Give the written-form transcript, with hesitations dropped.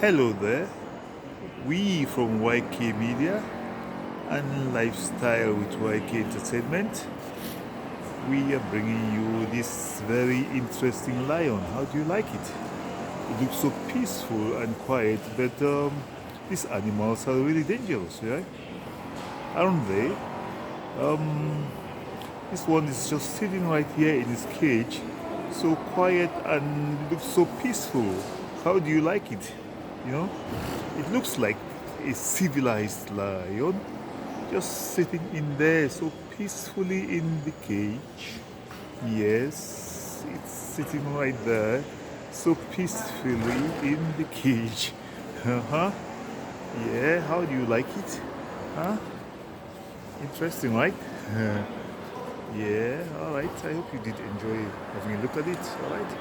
Hello there, we from YK Media and Lifestyle with YK Entertainment. We are bringing you this very interesting lion. How do you like it? It looks so peaceful and quiet, but these animals are really dangerous, right? Aren't they? This one is just sitting right here in his cage, so quiet and looks so peaceful. How do you like it? You know, it looks like a civilized lion just sitting in there so peacefully in the cage. Yes, it's sitting right there so peacefully in the cage. Uh-huh. Yeah, how do you like it? Huh? Interesting, right? Yeah, alright. I hope you did enjoy having a look at it. Alright.